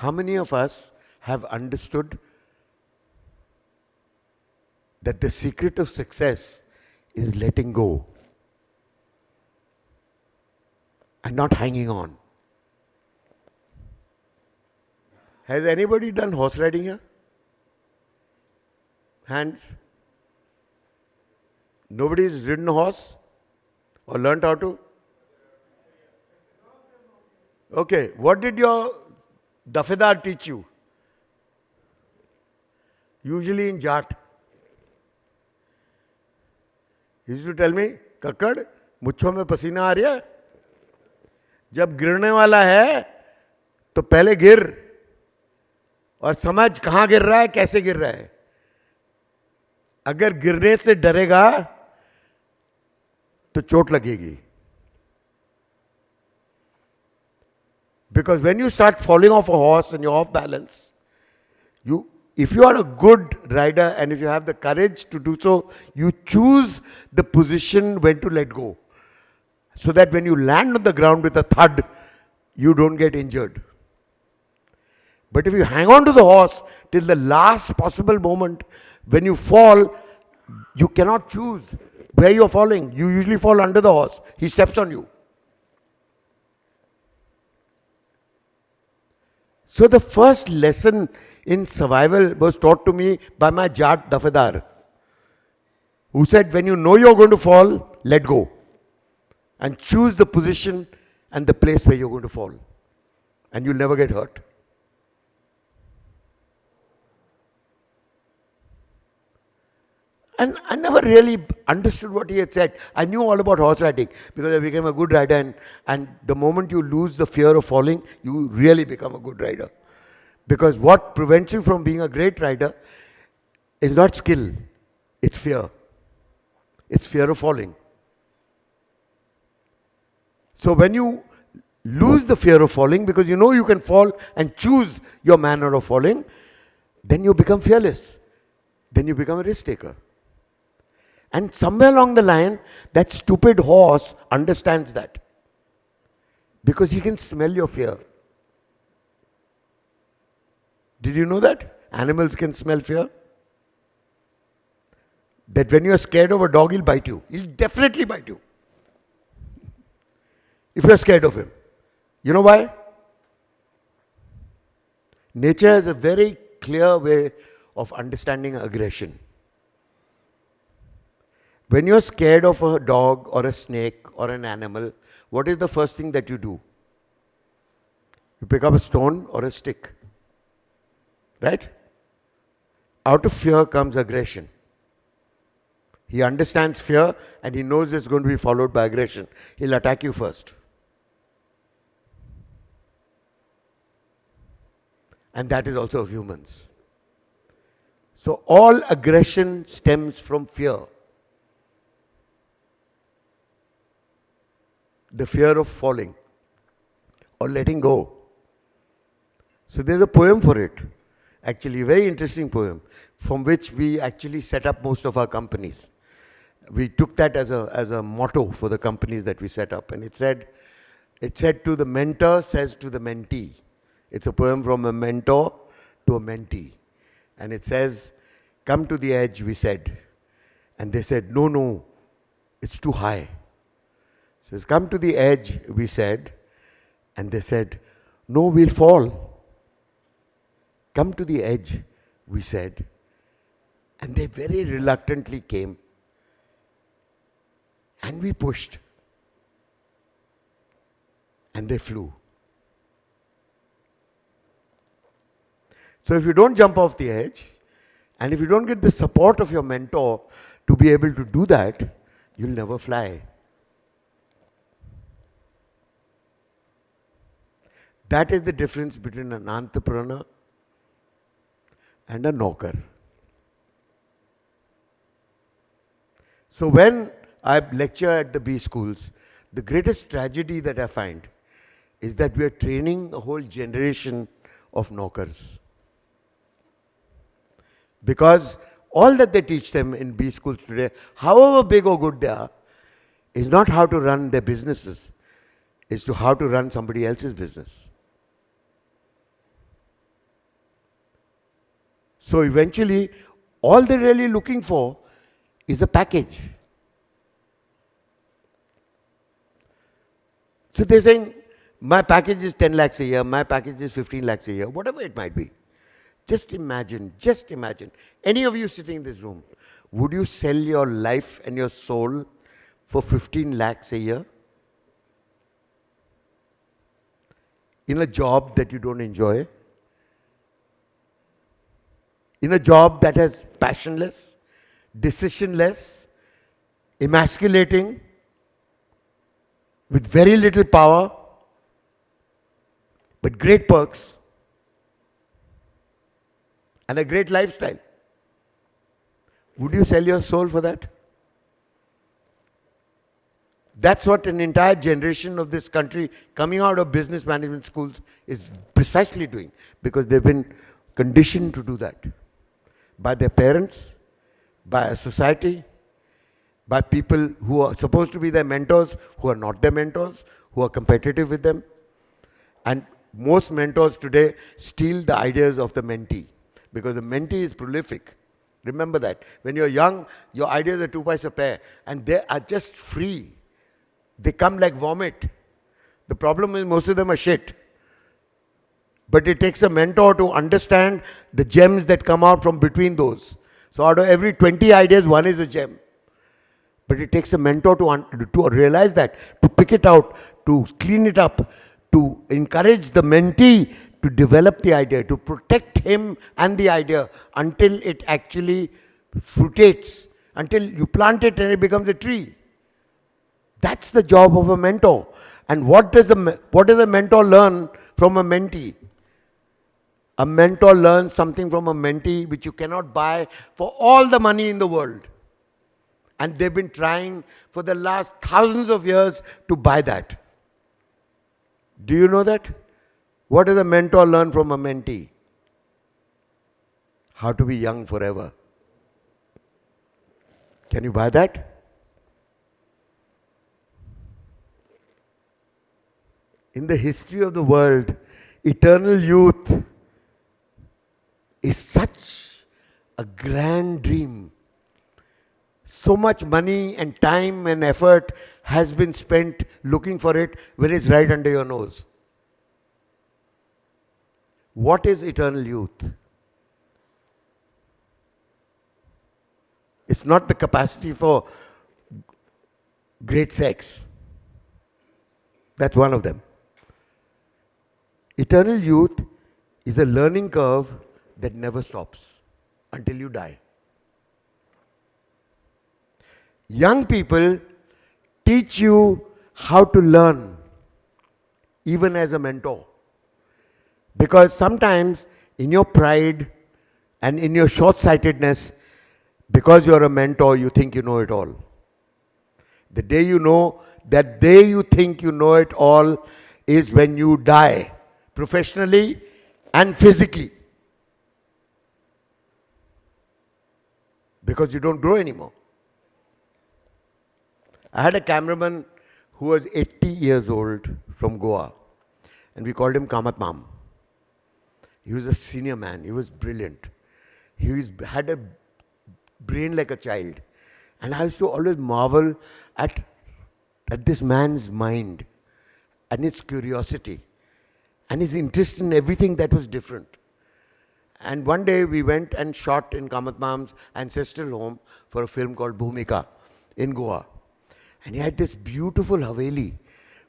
how many of us have understood that the secret of success is letting go and not hanging on? Has anybody done horse riding here? Hands? Nobody's ridden a horse or learnt how to? Okay, what did your dafedar teach you? Usually in Jat. He used to tell me, Kakkar, मुच्छों में पसीना आ रहा है, जब गिरने वाला है तो पहले गिर और समझ कहां गिर रहा है, कैसे गिर रहा है. अगर गिरने से डरेगा तो चोट लगेगी. Because when you start falling off a horse and you're off balance, if you are a good rider and if you have the courage to do so, you choose the position when to let go. So that when you land on the ground with a thud, you don't get injured. But if you hang on to the horse till the last possible moment, when you fall, you cannot choose where you're falling. You usually fall under the horse. He steps on you. So the first lesson in survival was taught to me by my Jat dafedar, who said, when you know you're going to fall, let go. And choose the position and the place where you're going to fall. And you'll never get hurt. And I never really understood what he had said. I knew all about horse riding because I became a good rider. And the moment you lose the fear of falling, you really become a good rider. Because what prevents you from being a great rider is not skill, it's fear. It's fear of falling. So when you lose the fear of falling, because you know you can fall and choose your manner of falling, then you become fearless. Then you become a risk taker. And somewhere along the line, that stupid horse understands that. Because he can smell your fear. Did you know that? Animals can smell fear. That when you are scared of a dog, he'll bite you. He'll definitely bite you. If you are scared of him. You know why? Nature has a very clear way of understanding aggression. When you're scared of a dog or a snake or an animal, what is the first thing that you do? You pick up a stone or a stick. Right? Out of fear comes aggression. He understands fear and he knows it's going to be followed by aggression. He'll attack you first. And that is also of humans. So all aggression stems from fear. The fear of falling or letting go. So there's a poem for it. Actually, a very interesting poem from which we actually set up most of our companies. We took that as a motto for the companies that we set up. And it said to the mentor says to the mentee. It's a poem from a mentor to a mentee. And it says, come to the edge, we said. And they said, no, it's too high. It says, come to the edge, we said. And they said, no, we'll fall. Come to the edge, we said. And they very reluctantly came. And we pushed. And they flew. So if you don't jump off the edge, and if you don't get the support of your mentor to be able to do that, you'll never fly. That is the difference between an entrepreneur and a knocker. So when I lecture at the B schools, the greatest tragedy that I find is that we are training a whole generation of knockers. Because all that they teach them in B schools today, however big or good they are, is not how to run their businesses, is to how to run somebody else's business. So eventually, all they're really looking for is a package. So they're saying, my package is 10 lakhs a year, my package is 15 lakhs a year, whatever it might be. Just imagine, any of you sitting in this room, would you sell your life and your soul for 15 lakhs a year? In a job that you don't enjoy? In a job that is passionless, decisionless, emasculating, with very little power, but great perks, and a great lifestyle. Would you sell your soul for that? That's what an entire generation of this country coming out of business management schools is precisely doing, because they've been conditioned to do that by their parents, by a society, by people who are supposed to be their mentors, who are not their mentors, who are competitive with them. And most mentors today steal the ideas of the mentee, because the mentee is prolific. Remember that. When you're young, your ideas are 2 paisa pair, and they are just free. They come like vomit. The problem is most of them are shit. But it takes a mentor to understand the gems that come out from between those. So out of every 20 ideas, one is a gem. But it takes a mentor to realize that, to pick it out, to clean it up, to encourage the mentee to develop the idea, to protect him and the idea until it actually fruitates, until you plant it and it becomes a tree. That's the job of a mentor. And what does a mentor learn from a mentee? A mentor learns something from a mentee which you cannot buy for all the money in the world. And they've been trying for the last thousands of years to buy that. Do you know that? What does a mentor learn from a mentee? How to be young forever. Can you buy that? In the history of the world, eternal youth is such a grand dream. So much money and time and effort has been spent looking for it when it's right under your nose. What is eternal youth? It's not the capacity for great sex. That's one of them. Eternal youth is a learning curve that never stops until you die. Young people teach you how to learn, even as a mentor. Because sometimes in your pride and in your short-sightedness, because you're a mentor, you think you know it all. The day you think you know it all is when you die, professionally and physically. Because you don't grow anymore. I had a cameraman who was 80 years old from Goa, and we called him Kamat Mam. He was a senior man. He was brilliant. Had a brain like a child. And I used to always marvel at this man's mind and his curiosity and his interest in everything that was different. And one day we went and shot in Kamat Mam's ancestral home for a film called Bhumika in Goa. And he had this beautiful Haveli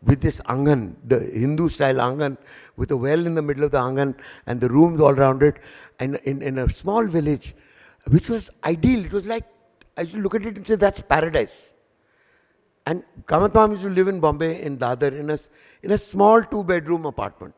with this angan, the Hindu style angan, with a well in the middle of the angan and the rooms all around it, and in a small village, which was ideal. It was like, I used to look at it and say, that's paradise. And Kamat Mam used to live in Bombay, in Dadar, in a small 2-bedroom apartment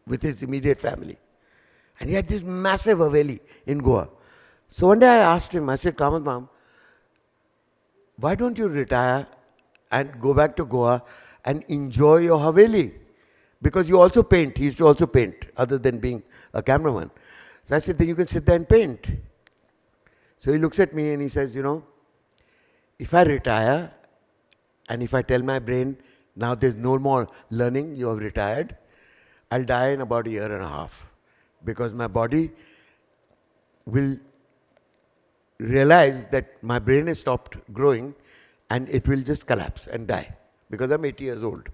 with his immediate family. And he had this massive Haveli in Goa. So one day I asked him, I said, Kamat Mam, why don't you retire and go back to Goa and enjoy your Haveli? Because you also paint. He used to also paint, other than being a cameraman. So I said, then you can sit there and paint. So he looks at me and he says, if I retire and if I tell my brain, now there's no more learning, you have retired, I'll die in about a year and a half. Because my body will realize that my brain has stopped growing and it will just collapse and die because I'm 80 years old.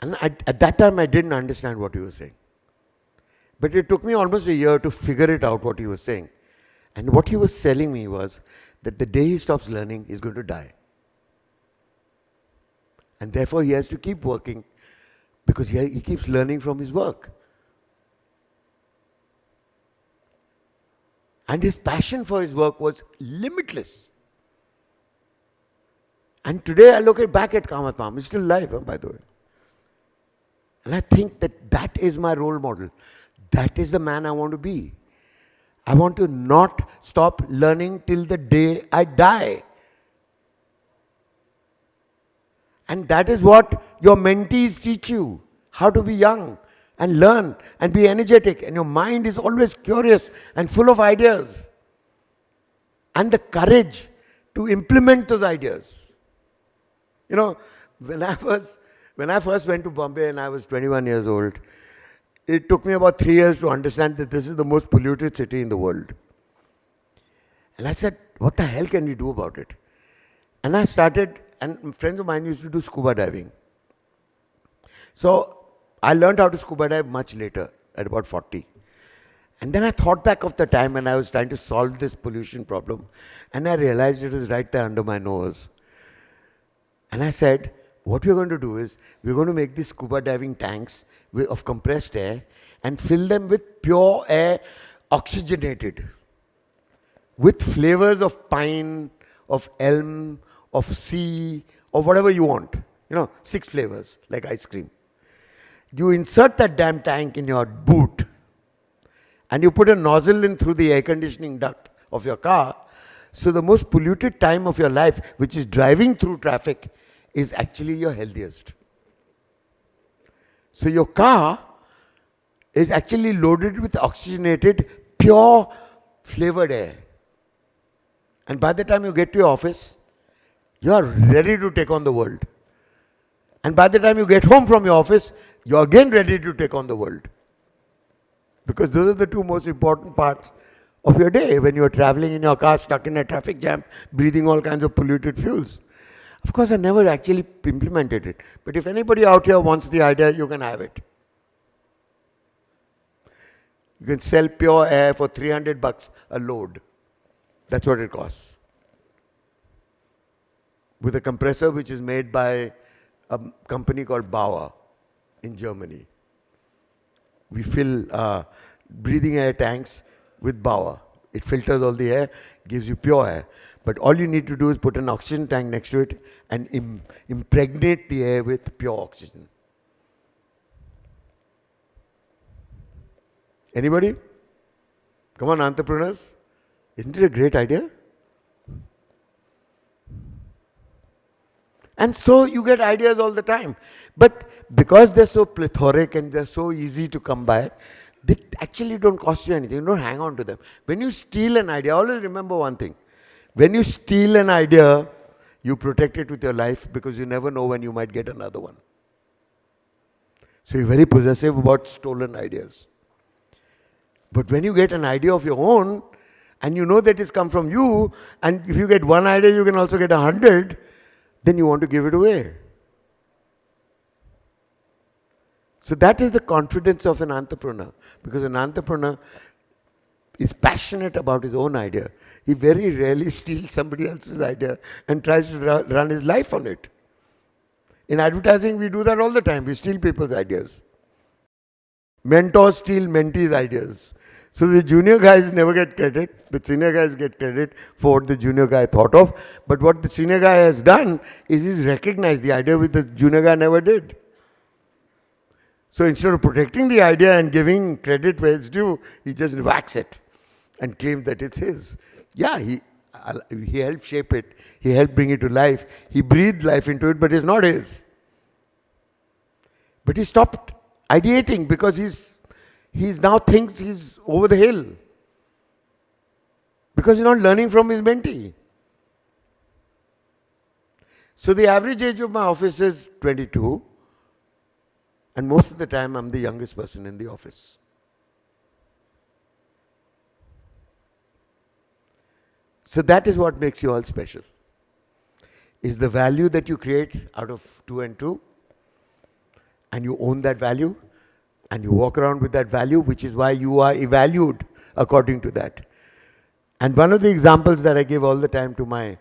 And at that time, I didn't understand what he was saying. But it took me almost a year to figure it out what he was saying. And what he was telling me was that the day he stops learning, he's going to die. And therefore, he has to keep working because he keeps learning from his work. And his passion for his work was limitless. And today I look back at Kamath Mam. He's still alive, by the way. And I think that is my role model. That is the man I want to be. I want to not stop learning till the day I die. And that is what your mentees teach you. How to be young and learn and be energetic. And your mind is always curious and full of ideas. And the courage to implement those ideas. You know, when I first went to Bombay and I was 21 years old, it took me about 3 years to understand that this is the most polluted city in the world. And I said, what the hell can we do about it? And I started, and friends of mine used to do scuba diving. So I learned how to scuba dive much later, at about 40. And then I thought back of the time when I was trying to solve this pollution problem, and I realized it was right there under my nose. And I said, what we're going to do is, we're going to make these scuba diving tanks of compressed air and fill them with pure air, oxygenated, with flavors of pine, of elm, of sea, or whatever you want. 6 flavors, like ice cream. You insert that damn tank in your boot, and you put a nozzle in through the air conditioning duct of your car, so the most polluted time of your life, which is driving through traffic, is actually your healthiest. So your car is actually loaded with oxygenated, pure, flavored air. And by the time you get to your office, you are ready to take on the world. And by the time you get home from your office, you are again ready to take on the world. Because those are the 2 most important parts of your day when you are traveling in your car, stuck in a traffic jam, breathing all kinds of polluted fuels. Of course, I never actually implemented it. But if anybody out here wants the idea, you can have it. You can sell pure air for $300 a load. That's what it costs. With a compressor which is made by a company called Bauer in Germany. We fill breathing air tanks with Bauer. It filters all the air, gives you pure air. But all you need to do is put an oxygen tank next to it and impregnate the air with pure oxygen. Anybody? Come on, entrepreneurs. Isn't it a great idea? And so you get ideas all the time. But because they're so plethoric and they're so easy to come by, they actually don't cost you anything. You don't hang on to them. When you steal an idea, always remember one thing. When you steal an idea, you protect it with your life because you never know when you might get another one. So you're very possessive about stolen ideas. But when you get an idea of your own, and you know that it's come from you, and if you get one idea, you can also get 100, then you want to give it away. So that is the confidence of an entrepreneur. Because an entrepreneur is passionate about his own idea. He very rarely steals somebody else's idea and tries to run his life on it. In advertising, we do that all the time. We steal people's ideas. Mentors steal mentees' ideas. So the junior guys never get credit. The senior guys get credit for what the junior guy thought of. But what the senior guy has done is he's recognized the idea which the junior guy never did. So instead of protecting the idea and giving credit where it's due, he just whacks it and claims that it's his. Yeah, he helped shape it. He helped bring it to life. He breathed life into it, but it's not his. But he stopped ideating because he's now thinks he's over the hill. Because he's not learning from his mentee. So the average age of my office is 22. And most of the time, I'm the youngest person in the office. So that is what makes you all special. Is the value that you create out of two and two, and you own that value, and you walk around with that value, which is why you are evaluated according to that. And one of the examples that I give all the time to my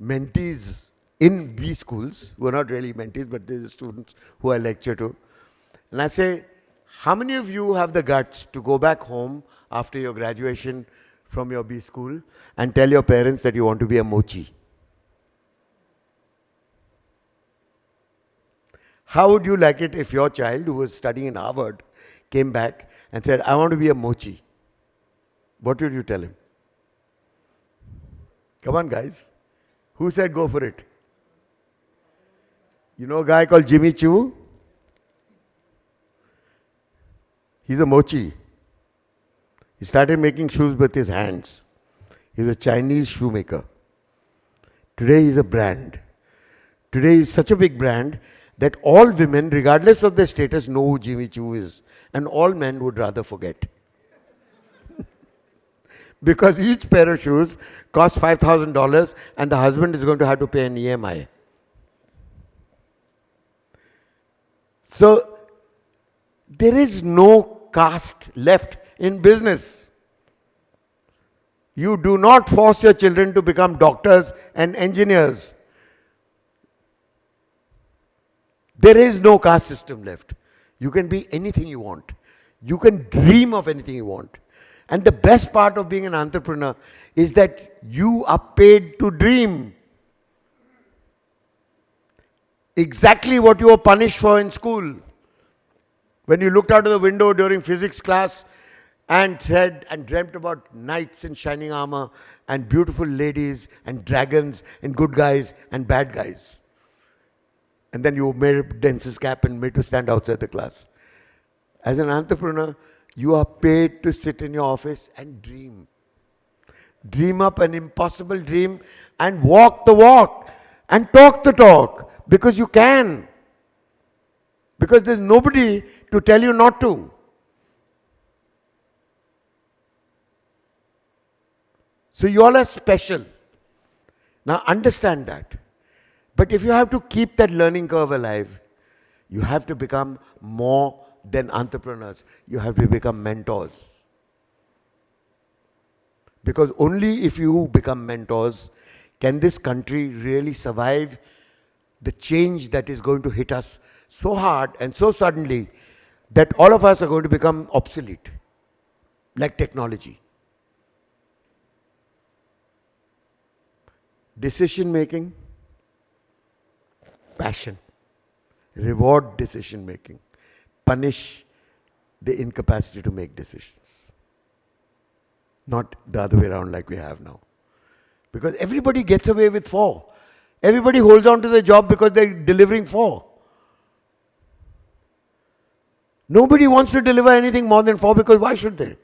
mentees in B schools, who are not really mentees, but they're the students who I lecture to, and I say, how many of you have the guts to go back home after your graduation from your B school and tell your parents that you want to be a mochi? How would you like it if your child, who was studying in Harvard, came back and said, I want to be a mochi? What would you tell him? Come on, guys. Who said go for it? You know a guy called Jimmy Choo? He's a mochi. He started making shoes with his hands. He's a Chinese shoemaker. Today he's a brand. Today he's such a big brand that all women, regardless of their status, know who Jimmy Choo is. And all men would rather forget. Because each pair of shoes costs $5,000 and the husband is going to have to pay an EMI. So, there is no caste left in business. You do not force your children to become doctors and engineers. There is no caste system left. You can be anything you want. You can dream of anything you want. And the best part of being an entrepreneur is that you are paid to dream. Exactly what you were punished for in school. When you looked out of the window during physics class and said and dreamt about knights in shining armor and beautiful ladies and dragons and good guys and bad guys. And then you made a dentist's cap and made to stand outside the class. As an entrepreneur, you are paid to sit in your office and dream. Dream up an impossible dream and walk the walk and talk the talk because you can. Because there's nobody to tell you not to. So you all are special. Now understand that. But if you have to keep that learning curve alive, you have to become more than entrepreneurs. You have to become mentors. Because only if you become mentors can this country really survive the change that is going to hit us so hard and so suddenly that all of us are going to become obsolete, like technology. Decision making, passion. Reward decision making. Punish the incapacity to make decisions. Not the other way around like we have now. Because everybody gets away with 4. Everybody holds on to their job because they're delivering 4. Nobody wants to deliver anything more than 4 because why should they?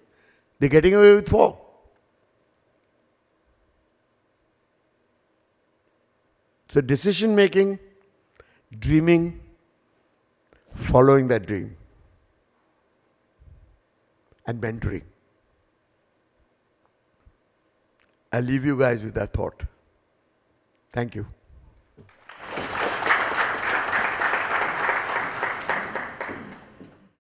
They're getting away with 4. So decision making, dreaming, following that dream, and mentoring. I'll leave you guys with that thought. Thank you.